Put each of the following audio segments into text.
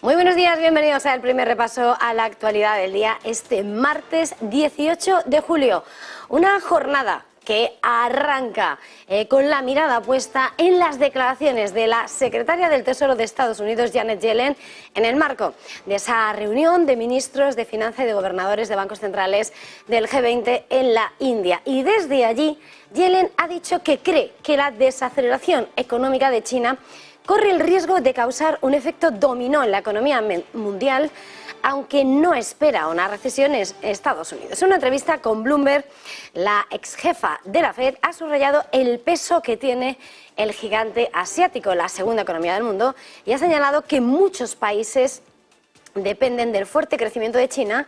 Muy buenos días, bienvenidos al primer repaso a la actualidad del día este martes 18 de julio. Una jornada que arranca con la mirada puesta en las declaraciones de la secretaria del Tesoro de Estados Unidos, Janet Yellen, en el marco de esa reunión de ministros de Finanzas y de gobernadores de bancos centrales del G20 en la India. Y desde allí, Yellen ha dicho que cree que la desaceleración económica de China corre el riesgo de causar un efecto dominó en la economía mundial, aunque no espera una recesión en Estados Unidos. En una entrevista con Bloomberg, la ex jefa de la Fed ha subrayado el peso que tiene el gigante asiático, la segunda economía del mundo, y ha señalado que muchos países dependen del fuerte crecimiento de China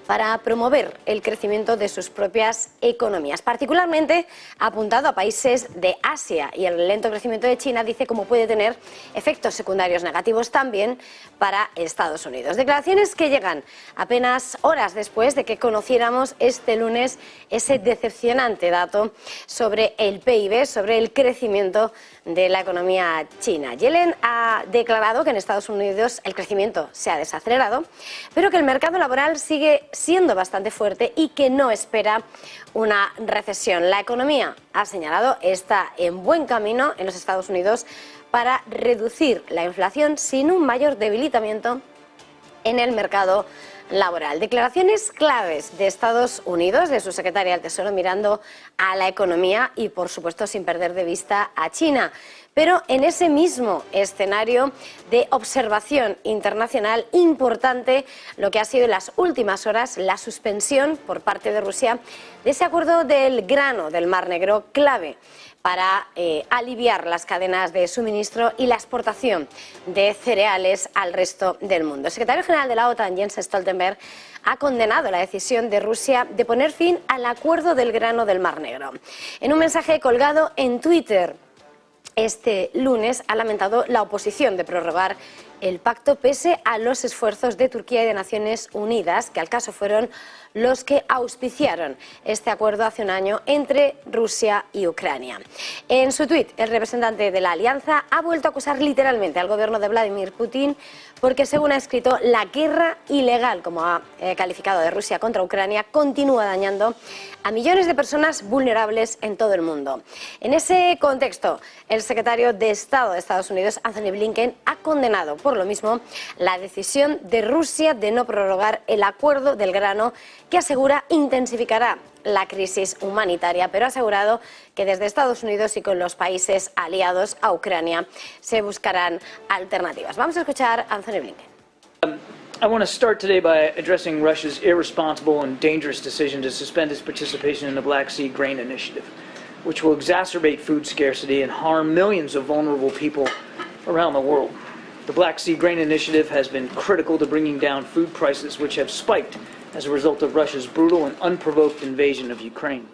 para promover el crecimiento de sus propias economías. Particularmente ha apuntado a países de Asia, y el lento crecimiento de China dice cómo puede tener efectos secundarios negativos también para Estados Unidos. Declaraciones que llegan apenas horas después de que conociéramos este lunes ese decepcionante dato sobre el PIB, sobre el crecimiento de la economía china. Yellen ha declarado que en Estados Unidos el crecimiento se ha desacelerado, pero que el mercado laboral sigue siendo bastante fuerte y que no espera una recesión. La economía, ha señalado, está en buen camino en los Estados Unidos para reducir la inflación sin un mayor debilitamiento en el mercado laboral. Declaraciones claves de Estados Unidos, de su secretaria del Tesoro, mirando a la economía y, por supuesto, sin perder de vista a China. Pero en ese mismo escenario de observación internacional importante, lo que ha sido en las últimas horas la suspensión por parte de Rusia de ese acuerdo del grano del Mar Negro, clave para aliviar las cadenas de suministro y la exportación de cereales al resto del mundo. El secretario general de la OTAN, Jens Stoltenberg, ha condenado la decisión de Rusia de poner fin al acuerdo del grano del Mar Negro. En un mensaje colgado en Twitter este lunes, ha lamentado la oposición de prorrogar el pacto pese a los esfuerzos de Turquía y de Naciones Unidas, que al caso fueron los que auspiciaron este acuerdo hace un año entre Rusia y Ucrania. En su tuit, el representante de la alianza ha vuelto a acusar literalmente al gobierno de Vladimir Putin porque, según ha escrito, la guerra ilegal, como ha calificado, de Rusia contra Ucrania, continúa dañando a millones de personas vulnerables en todo el mundo. En ese contexto, el secretario de Estado de Estados Unidos, Anthony Blinken, ha condenado por lo mismo la decisión de Rusia de no prorrogar el acuerdo del grano, que asegura intensificará la crisis humanitaria, pero ha asegurado que desde Estados Unidos y con los países aliados a Ucrania se buscarán alternativas. Vamos a escuchar a Anthony Blinken. I want to start today by addressing Russia's irresponsible and dangerous decision to suspend its participation in the Black Sea Grain Initiative, which will exacerbate food scarcity and harm millions of vulnerable people around the world. The Black Sea Grain Initiative has been critical to bringing down food prices, which have spiked as a result of Russia's brutal and unprovoked invasion of Ukraine.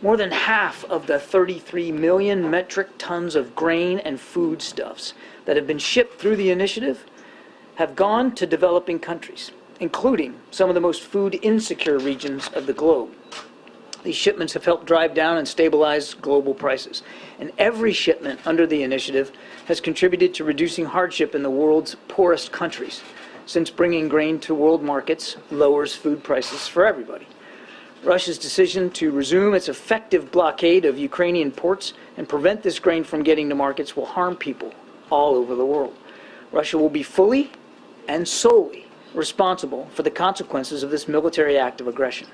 More than half of the 33 million metric tons of grain and foodstuffs that have been shipped through the initiative have gone to developing countries, including some of the most food insecure regions of the globe. These shipments have helped drive down and stabilize global prices, and every shipment under the initiative has contributed to reducing hardship in the world's poorest countries, since bringing grain to world markets lowers food prices for everybody. Russia's decision to resume its effective blockade of Ukrainian ports and prevent this grain from getting to markets will harm people all over the world. Russia will be fully and solely responsible for the consequences of this military act of aggression.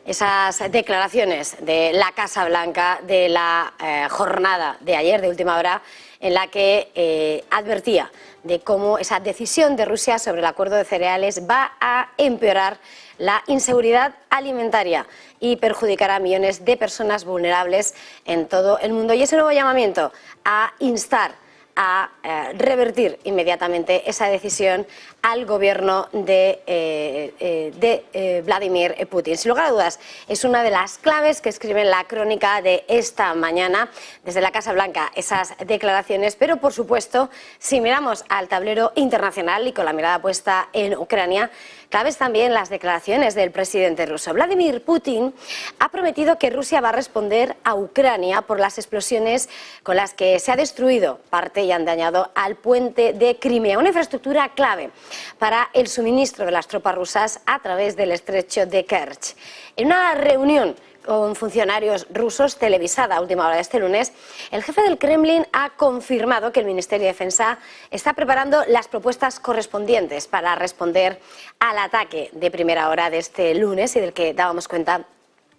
Esas declaraciones de la Casa Blanca de la jornada de ayer, de última hora, en la que advertía de cómo esa decisión de Rusia sobre el acuerdo de cereales va a empeorar la inseguridad alimentaria y perjudicará a millones de personas vulnerables en todo el mundo. Y ese nuevo llamamiento a instar a revertir inmediatamente esa decisión al gobierno de Vladimir Putin. Sin lugar a dudas, es una de las claves que escribe en la crónica de esta mañana desde la Casa Blanca esas declaraciones, pero por supuesto, si miramos al tablero internacional y con la mirada puesta en Ucrania, Claves también las declaraciones del presidente ruso. Vladimir Putin ha prometido que Rusia va a responder a Ucrania por las explosiones con las que se ha destruido parte y han dañado al puente de Crimea, una infraestructura clave para el suministro de las tropas rusas a través del estrecho de Kerch. En una reunión con funcionarios rusos televisada a última hora de este lunes, el jefe del Kremlin ha confirmado que el Ministerio de Defensa está preparando las propuestas correspondientes para responder al ataque de primera hora de este lunes y del que dábamos cuenta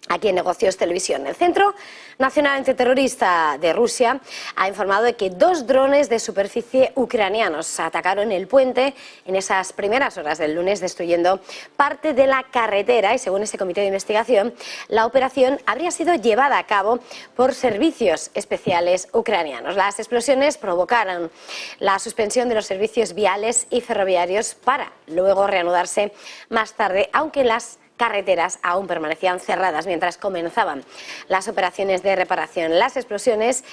aquí en Negocios Televisión. El Centro Nacional Antiterrorista de Rusia ha informado de que 2 drones de superficie ucranianos atacaron el puente en esas primeras horas del lunes, destruyendo parte de la carretera, y según ese comité de investigación, la operación habría sido llevada a cabo por servicios especiales ucranianos. Las explosiones provocaron la suspensión de los servicios viales y ferroviarios para luego reanudarse más tarde, aunque las carreteras aún permanecían cerradas mientras comenzaban las operaciones de reparación. Las explosiones,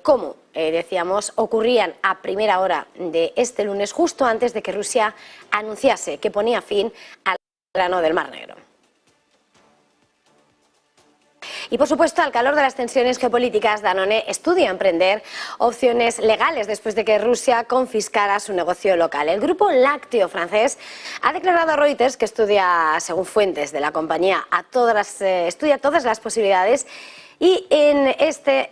como decíamos, ocurrían a primera hora de este lunes, justo antes de que Rusia anunciase que ponía fin al verano del Mar Negro. Y por supuesto, al calor de las tensiones geopolíticas, Danone estudia emprender opciones legales después de que Rusia confiscara su negocio local. El grupo lácteo francés ha declarado a Reuters que estudia, según fuentes de la compañía, estudia todas las posibilidades. Y en este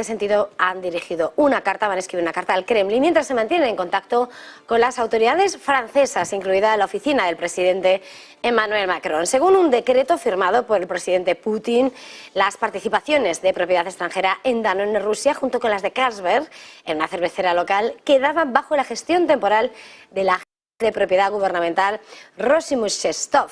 sentido han dirigido van a escribir una carta al Kremlin mientras se mantienen en contacto con las autoridades francesas, incluida la oficina del presidente Emmanuel Macron. Según un decreto firmado por el presidente Putin, las participaciones de propiedad extranjera en Danone Rusia, junto con las de Carlsberg, en una cervecera local, quedaban bajo la gestión temporal de la de propiedad gubernamental Rosimus Shestov,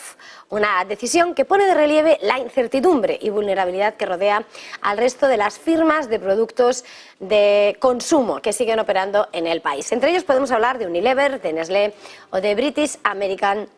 una decisión que pone de relieve la incertidumbre y vulnerabilidad que rodea al resto de las firmas de productos de consumo que siguen operando en el país. Entre ellos podemos hablar de Unilever, de Nestlé o de British American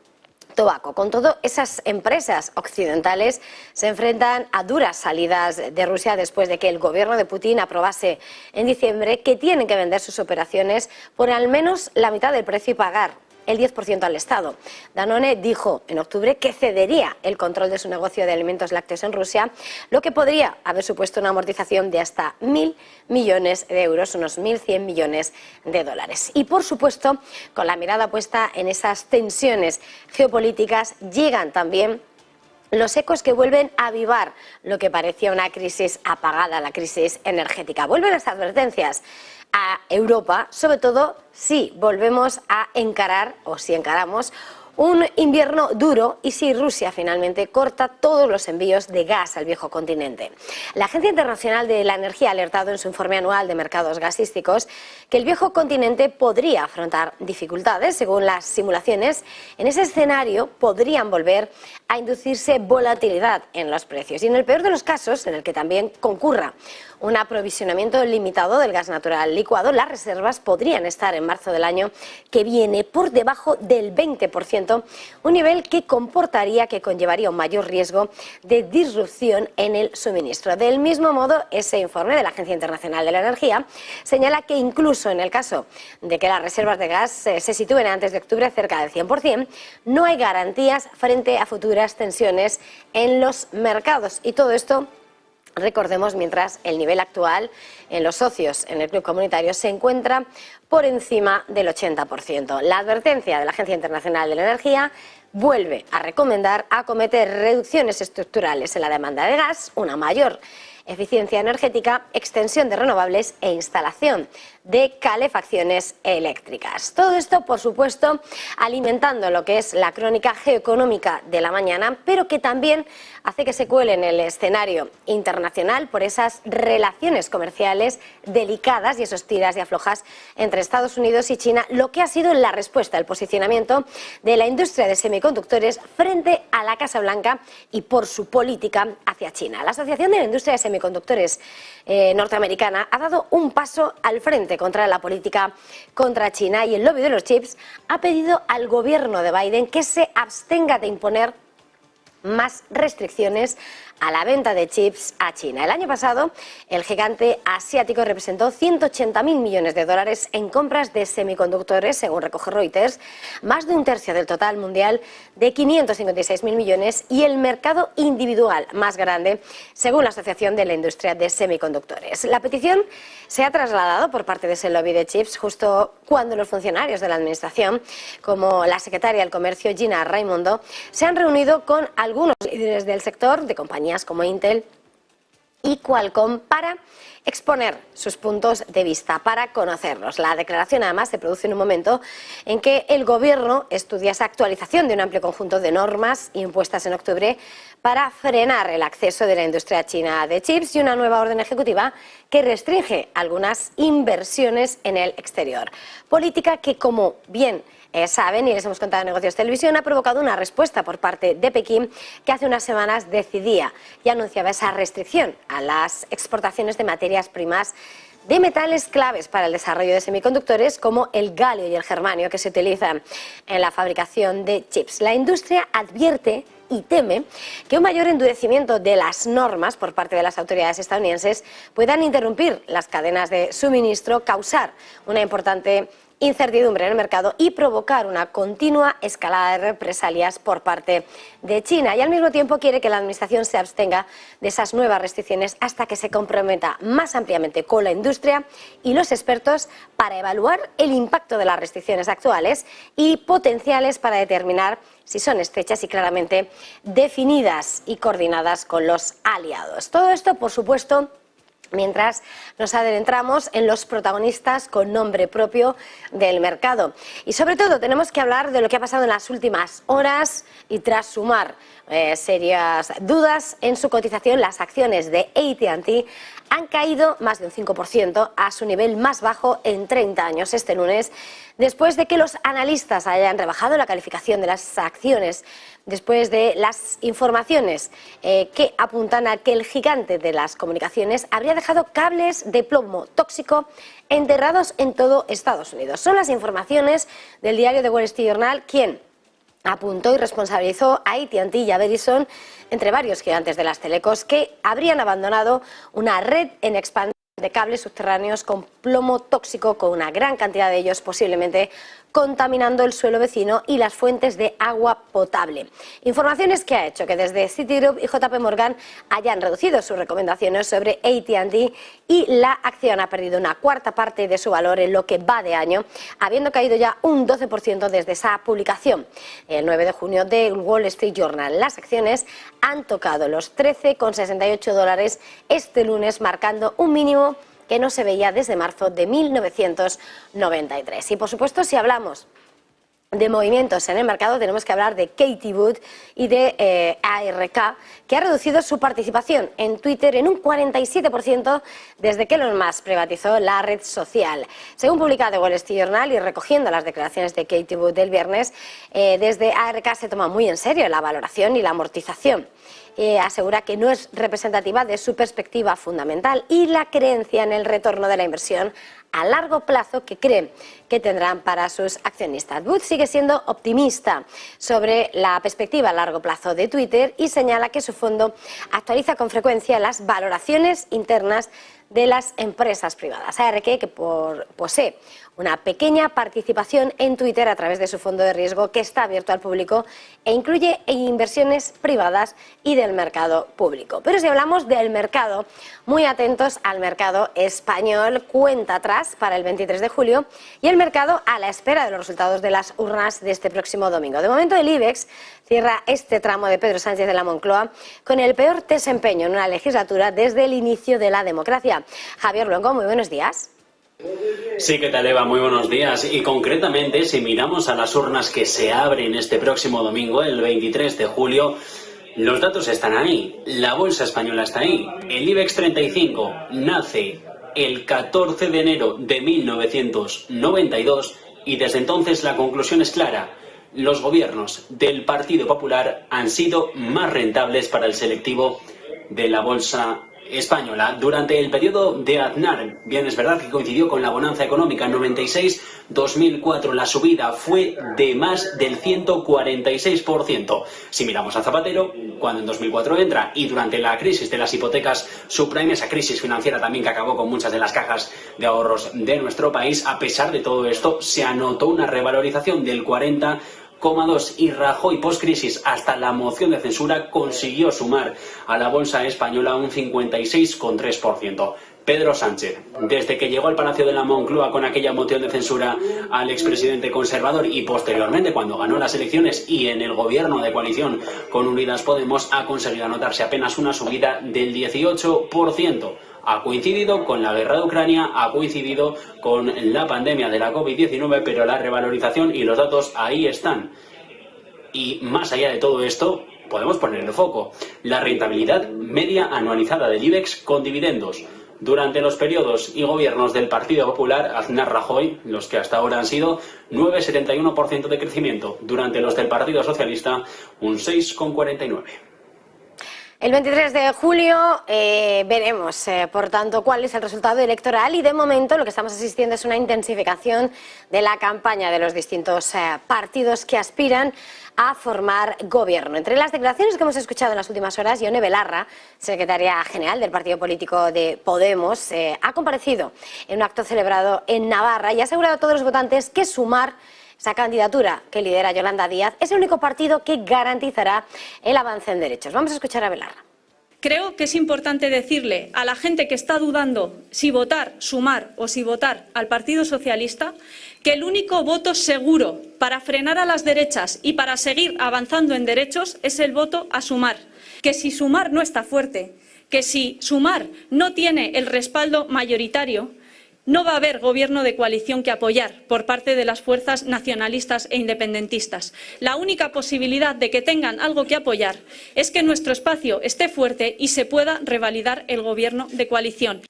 Tobacco. Con todo, esas empresas occidentales se enfrentan a duras salidas de Rusia después de que el gobierno de Putin aprobase en diciembre que tienen que vender sus operaciones por al menos la mitad del precio y pagar el 10% al Estado. Danone dijo en octubre que cedería el control de su negocio de alimentos lácteos en Rusia, lo que podría haber supuesto una amortización de hasta 1.000 millones de euros, unos 1.100 millones de dólares. Y por supuesto, con la mirada puesta en esas tensiones geopolíticas, llegan también los ecos que vuelven a avivar lo que parecía una crisis apagada, la crisis energética. Vuelven las advertencias a Europa, sobre todo si volvemos a encarar, o si encaramos, un invierno duro y si Rusia finalmente corta todos los envíos de gas al viejo continente. La Agencia Internacional de la Energía ha alertado en su informe anual de mercados gasísticos que el viejo continente podría afrontar dificultades. Según las simulaciones, en ese escenario podrían volver a inducirse volatilidad en los precios. Y en el peor de los casos, en el que también concurra un aprovisionamiento limitado del gas natural licuado, las reservas podrían estar en marzo del año que viene por debajo del 20%, un nivel que conllevaría un mayor riesgo de disrupción en el suministro. Del mismo modo, ese informe de la Agencia Internacional de la Energía señala que incluso en el caso de que las reservas de gas se sitúen antes de octubre cerca del 100%, no hay garantías frente a futuras tensiones en los mercados. Y todo esto, recordemos, mientras el nivel actual en los socios en el club comunitario se encuentra por encima del 80%. La advertencia de la Agencia Internacional de la Energía vuelve a recomendar acometer reducciones estructurales en la demanda de gas, una mayor eficiencia energética, extensión de renovables e instalación de calefacciones eléctricas. Todo esto, por supuesto, alimentando lo que es la crónica geoeconómica de la mañana, pero que también hace que se cuele en el escenario internacional por esas relaciones comerciales delicadas y esos tiras y aflojas entre Estados Unidos y China, lo que ha sido la respuesta, el posicionamiento de la industria de semiconductores frente a la Casa Blanca y por su política hacia China. La Asociación de la Industria de Semiconductores norteamericana ha dado un paso al frente contra la política contra China y el lobby de los chips ha pedido al gobierno de Biden que se abstenga de imponer más restricciones a la venta de chips a China. El año pasado, el gigante asiático representó 180.000 millones de dólares en compras de semiconductores, según recoge Reuters, más de un tercio del total mundial de 556.000 millones y el mercado individual más grande, según la Asociación de la Industria de Semiconductores. La petición se ha trasladado por parte de ese lobby de chips justo cuando los funcionarios de la administración, como la secretaria del Comercio Gina Raimondo, se han reunido con algunos líderes del sector de compañías como Intel y Qualcomm para exponer sus puntos de vista, para conocerlos. La declaración además se produce en un momento en que el Gobierno estudia esa actualización de un amplio conjunto de normas impuestas en octubre para frenar el acceso de la industria china de chips y una nueva orden ejecutiva que restringe algunas inversiones en el exterior. Política que, como bien saben y les hemos contado en Negocios Televisión, ha provocado una respuesta por parte de Pekín, que hace unas semanas decidía y anunciaba esa restricción a las exportaciones de materias primas de metales claves para el desarrollo de semiconductores como el galio y el germanio que se utilizan en la fabricación de chips. La industria advierte y teme que un mayor endurecimiento de las normas por parte de las autoridades estadounidenses puedan interrumpir las cadenas de suministro, causar una importante incertidumbre en el mercado y provocar una continua escalada de represalias por parte de China. Y al mismo tiempo quiere que la administración se abstenga de esas nuevas restricciones hasta que se comprometa más ampliamente con la industria y los expertos para evaluar el impacto de las restricciones actuales y potenciales para determinar si son estrechas y claramente definidas y coordinadas con los aliados. Todo esto, por supuesto, mientras nos adentramos en los protagonistas con nombre propio del mercado. Y sobre todo tenemos que hablar de lo que ha pasado en las últimas horas y tras sumar serias dudas en su cotización, las acciones de AT&T han caído más de un 5% a su nivel más bajo en 30 años este lunes, después de que los analistas hayan rebajado la calificación de las acciones, después de las informaciones que apuntan a que el gigante de las comunicaciones habría dejado cables de plomo tóxico enterrados en todo Estados Unidos. Son las informaciones del diario The Wall Street Journal quien apuntó y responsabilizó a AT&T y a Verizon, entre varios gigantes de las telecos, que habrían abandonado una red en expansión de cables subterráneos con plomo tóxico, con una gran cantidad de ellos posiblemente contaminando el suelo vecino y las fuentes de agua potable. Informaciones que ha hecho que desde Citigroup y JP Morgan hayan reducido sus recomendaciones sobre AT&T y la acción ha perdido una cuarta parte de su valor en lo que va de año, habiendo caído ya un 12% desde esa publicación. El 9 de junio del Wall Street Journal, las acciones han tocado los $13,68 este lunes, marcando un mínimo que no se veía desde marzo de 1993. Y por supuesto, si hablamos de movimientos en el mercado, tenemos que hablar de Katie Wood y de ARK, que ha reducido su participación en Twitter en un 47% desde que Elon Musk privatizó la red social. Según publica The Wall Street Journal y recogiendo las declaraciones de Katie Wood del viernes, desde ARK se toma muy en serio la valoración y la amortización. Asegura que no es representativa de su perspectiva fundamental y la creencia en el retorno de la inversión a largo plazo que creen que tendrán para sus accionistas. Wood sigue siendo optimista sobre la perspectiva a largo plazo de Twitter y señala que su fondo actualiza con frecuencia las valoraciones internas de las empresas privadas. ARK, que posee una pequeña participación en Twitter a través de su fondo de riesgo que está abierto al público e incluye inversiones privadas y del mercado público. Pero si hablamos del mercado, muy atentos al mercado español, cuenta atrás para el 23 de julio y el mercado a la espera de los resultados de las urnas de este próximo domingo. De momento el IBEX cierra este tramo de Pedro Sánchez de la Moncloa con el peor desempeño en una legislatura desde el inicio de la democracia. Javier Luengo, muy buenos días. Sí, ¿qué tal, Eva? Muy buenos días. Y concretamente, si miramos a las urnas que se abren este próximo domingo, el 23 de julio, los datos están ahí. La bolsa española está ahí. El IBEX 35 nace el 14 de enero de 1992 y desde entonces la conclusión es clara. Los gobiernos del Partido Popular han sido más rentables para el selectivo de la bolsa española. Durante el periodo de Aznar, bien es verdad que coincidió con la bonanza económica 96-2004, la subida fue de más del 146%. Si miramos a Zapatero, cuando en 2004 entra y durante la crisis de las hipotecas subprime, esa crisis financiera también que acabó con muchas de las cajas de ahorros de nuestro país, a pesar de todo esto, se anotó una revalorización del 40,2 y Rajoy postcrisis hasta la moción de censura consiguió sumar a la bolsa española un 56,3%. Pedro Sánchez, desde que llegó al Palacio de la Moncloa con aquella moción de censura al expresidente conservador y posteriormente cuando ganó las elecciones y en el gobierno de coalición con Unidas Podemos, ha conseguido anotarse apenas una subida del 18%. Ha coincidido con la guerra de Ucrania, ha coincidido con la pandemia de la COVID-19, pero la revalorización y los datos ahí están. Y más allá de todo esto, podemos poner el foco. La rentabilidad media anualizada del IBEX con dividendos. Durante los periodos y gobiernos del Partido Popular, Aznar-Rajoy, los que hasta ahora han sido 9,71% de crecimiento. Durante los del Partido Socialista, un 6,49%. El 23 de julio veremos, por tanto, cuál es el resultado electoral y de momento lo que estamos asistiendo es una intensificación de la campaña de los distintos partidos que aspiran a formar gobierno. Entre las declaraciones que hemos escuchado en las últimas horas, Ione Belarra, secretaria general del partido político de Podemos, ha comparecido en un acto celebrado en Navarra y ha asegurado a todos los votantes que Sumar, esa candidatura que lidera Yolanda Díaz, es el único partido que garantizará el avance en derechos. Vamos a escuchar a Belarra. Creo que es importante decirle a la gente que está dudando si votar Sumar o si votar al Partido Socialista que el único voto seguro para frenar a las derechas y para seguir avanzando en derechos es el voto a Sumar. Que si Sumar no está fuerte, que si Sumar no tiene el respaldo mayoritario, no va a haber gobierno de coalición que apoyar por parte de las fuerzas nacionalistas e independentistas. La única posibilidad de que tengan algo que apoyar es que nuestro espacio esté fuerte y se pueda revalidar el gobierno de coalición.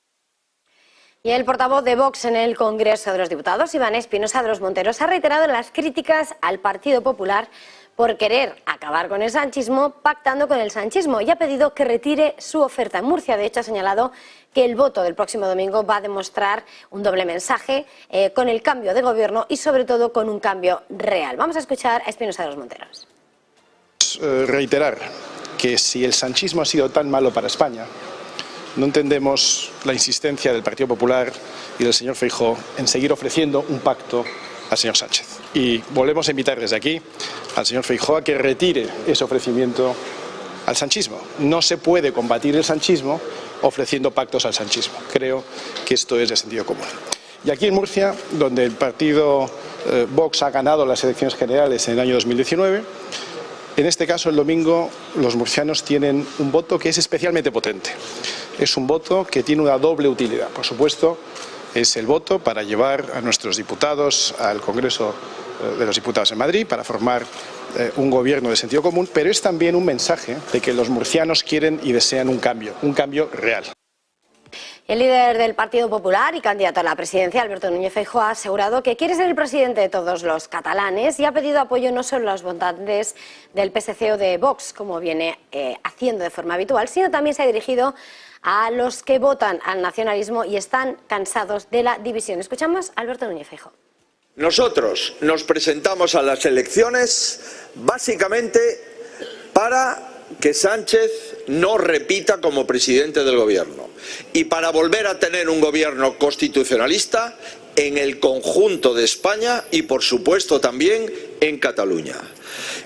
Y el portavoz de Vox en el Congreso de los Diputados, Iván Espinosa de los Monteros, ha reiterado las críticas al Partido Popular por querer acabar con el sanchismo pactando con el sanchismo y ha pedido que retire su oferta. En Murcia, de hecho, ha señalado que el voto del próximo domingo va a demostrar un doble mensaje con el cambio de gobierno y sobre todo con un cambio real. Vamos a escuchar a Espinosa de los Monteros. Reiterar que si el sanchismo ha sido tan malo para España, no entendemos la insistencia del Partido Popular y del señor Feijóo en seguir ofreciendo un pacto al señor Sánchez. Y volvemos a invitar desde aquí al señor Feijóo a que retire ese ofrecimiento al sanchismo. No se puede combatir el sanchismo ofreciendo pactos al sanchismo. Creo que esto es de sentido común. Y aquí en Murcia, donde el partido Vox ha ganado las elecciones generales en el año 2019, en este caso el domingo los murcianos tienen un voto que es especialmente potente. Es un voto que tiene una doble utilidad. Por supuesto, es el voto para llevar a nuestros diputados al Congreso de los Diputados en Madrid, para formar un gobierno de sentido común, pero es también un mensaje de que los murcianos quieren y desean un cambio real. El líder del Partido Popular y candidato a la presidencia, Alberto Núñez Feijóo, ha asegurado que quiere ser el presidente de todos los catalanes y ha pedido apoyo no solo a los votantes del PSC o de Vox, como viene haciendo de forma habitual, sino también se ha dirigido a los que votan al nacionalismo y están cansados de la división. Escuchamos a Alberto Núñez Feijóo. Nosotros nos presentamos a las elecciones básicamente para que Sánchez no repita como presidente del gobierno y para volver a tener un gobierno constitucionalista en el conjunto de España y por supuesto también en Cataluña.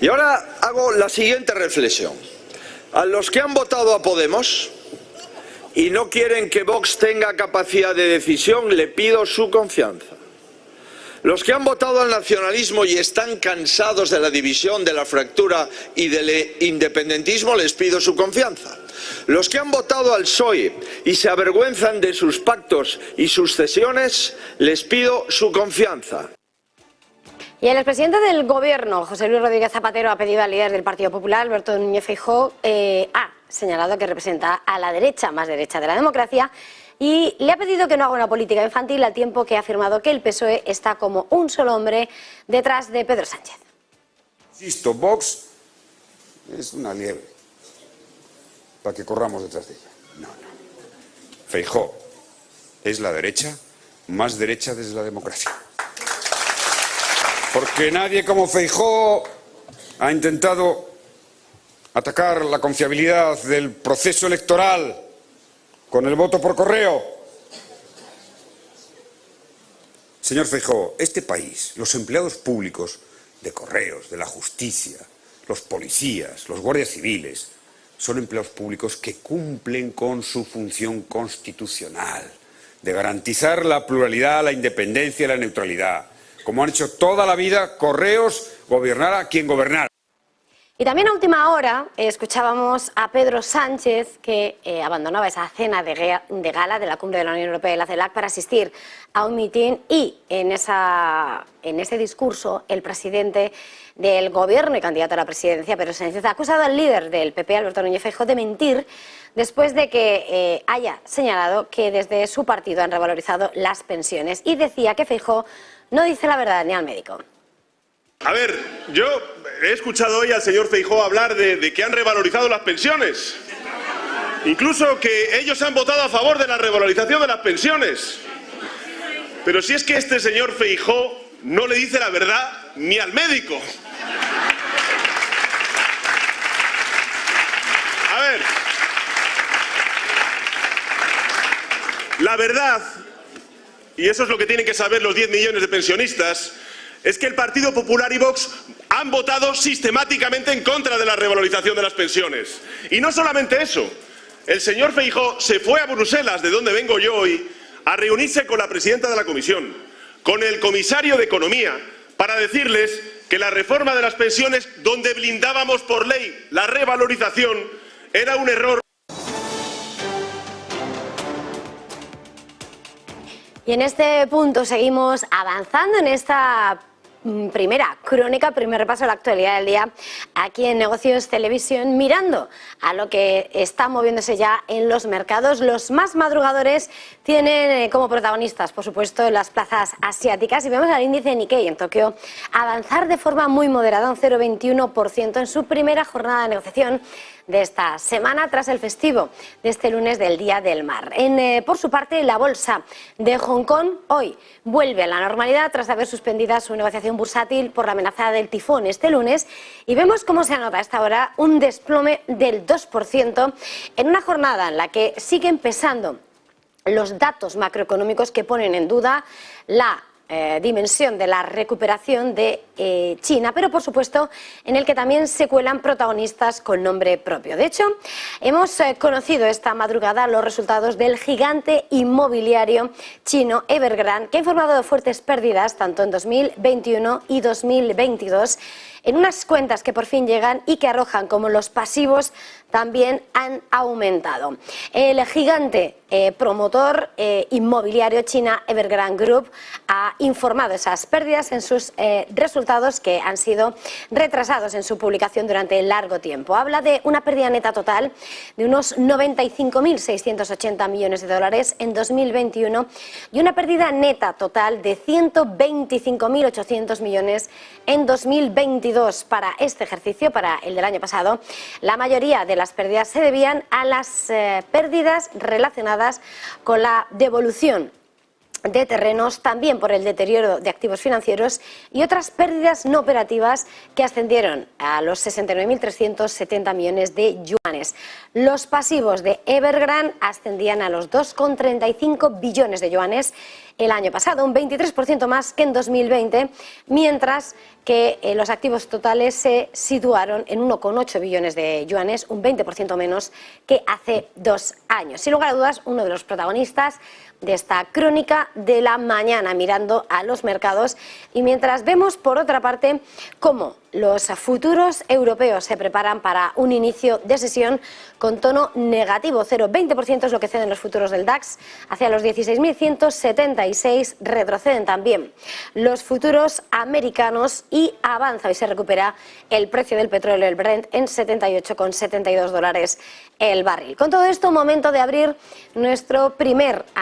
Y ahora hago la siguiente reflexión. A los que han votado a Podemos y no quieren que Vox tenga capacidad de decisión, le pido su confianza. Los que han votado al nacionalismo y están cansados de la división, de la fractura y del independentismo, les pido su confianza. Los que han votado al PSOE y se avergüenzan de sus pactos y sus cesiones, les pido su confianza. Y el expresidente del Gobierno, José Luis Rodríguez Zapatero, ha pedido al líder del Partido Popular, Alberto Núñez Feijóo, ha señalado que representa a la derecha, más derecha de la democracia, y le ha pedido que no haga una política infantil al tiempo que ha afirmado que el PSOE está como un solo hombre detrás de Pedro Sánchez. Insisto, Vox es una liebre para que corramos detrás de ella. No. Feijóo es la derecha más derecha desde la democracia. Porque nadie como Feijóo ha intentado atacar la confiabilidad del proceso electoral con el voto por correo. Señor Feijóo, este país, los empleados públicos de correos, de la justicia, los policías, los guardias civiles, son empleados públicos que cumplen con su función constitucional de garantizar la pluralidad, la independencia y la neutralidad. Como han hecho toda la vida, correos, gobernara quien gobernara. Y también a última hora escuchábamos a Pedro Sánchez, que abandonaba esa cena de gala de la Cumbre de la Unión Europea y la CELAC para asistir a un mitin, y en ese discurso el presidente del Gobierno y candidato a la presidencia, Pedro Sánchez, ha acusado al líder del PP, Alberto Núñez Feijóo, de mentir después de que haya señalado que desde su partido han revalorizado las pensiones, y decía que Feijóo no dice la verdad ni al médico. A ver, yo he escuchado hoy al señor Feijóo hablar de que han revalorizado las pensiones. Incluso que ellos han votado a favor de la revalorización de las pensiones. Pero si es que este señor Feijóo no le dice la verdad ni al médico. A ver, la verdad, y eso es lo que tienen que saber los 10 millones de pensionistas, es que el Partido Popular y Vox han votado sistemáticamente en contra de la revalorización de las pensiones. Y no solamente eso, el señor Feijóo se fue a Bruselas, de donde vengo yo hoy, a reunirse con la presidenta de la Comisión, con el comisario de Economía, para decirles que la reforma de las pensiones, donde blindábamos por ley la revalorización, era un error. Y en este punto seguimos avanzando en esta primera crónica, primer repaso a la actualidad del día, aquí en Negocios Televisión, mirando a lo que está moviéndose ya en los mercados. Los más madrugadores tienen como protagonistas, por supuesto, las plazas asiáticas, y vemos al índice Nikkei en Tokio avanzar de forma muy moderada, un 0,21% en su primera jornada de negociación de esta semana, tras el festivo de este lunes del Día del Mar. Por su parte, la bolsa de Hong Kong hoy vuelve a la normalidad tras haber suspendido su negociación bursátil por la amenaza del tifón este lunes, y vemos cómo se anota a esta hora un desplome del 2% en una jornada en la que siguen pesando los datos macroeconómicos que ponen en duda la dimensión de la recuperación de China, pero por supuesto en el que también se cuelan protagonistas con nombre propio. De hecho, hemos conocido esta madrugada los resultados del gigante inmobiliario chino Evergrande, que ha informado de fuertes pérdidas tanto en 2021 y 2022, en unas cuentas que por fin llegan y que arrojan como los pasivos también han aumentado. El gigante promotor inmobiliario China Evergrande Group ha informado esas pérdidas en sus resultados, que han sido retrasados en su publicación durante largo tiempo. Habla de una pérdida neta total de unos 95.680 millones de dólares en 2021 y una pérdida neta total de 125.800 millones en 2022. Para este ejercicio, para el del año pasado, la mayoría de las pérdidas se debían a las pérdidas relacionadas con la devolución de terrenos, también por el deterioro de activos financieros y otras pérdidas no operativas que ascendieron a los 69.370 millones de yuanes. Los pasivos de Evergrande ascendían a los 2,35 billones de yuanes el año pasado, un 23% más que en 2020, mientras que los activos totales se situaron en 1,8 billones de yuanes, un 20% menos que hace 2 años. Sin lugar a dudas, uno de los protagonistas de esta crónica de la mañana, mirando a los mercados, y mientras vemos por otra parte cómo los futuros europeos se preparan para un inicio de sesión con tono negativo. 0,20% es lo que ceden los futuros del DAX hacia los 16.176, retroceden también los futuros americanos y avanza y se recupera el precio del petróleo, el Brent, en 78,72 dólares el barril. Con todo esto, momento de abrir nuestro primer análisis